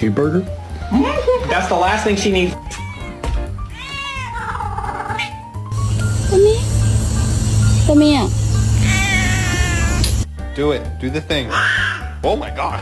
Cheeseburger? That's the last thing she needs. Come here. Do it. Do the thing. Oh my god.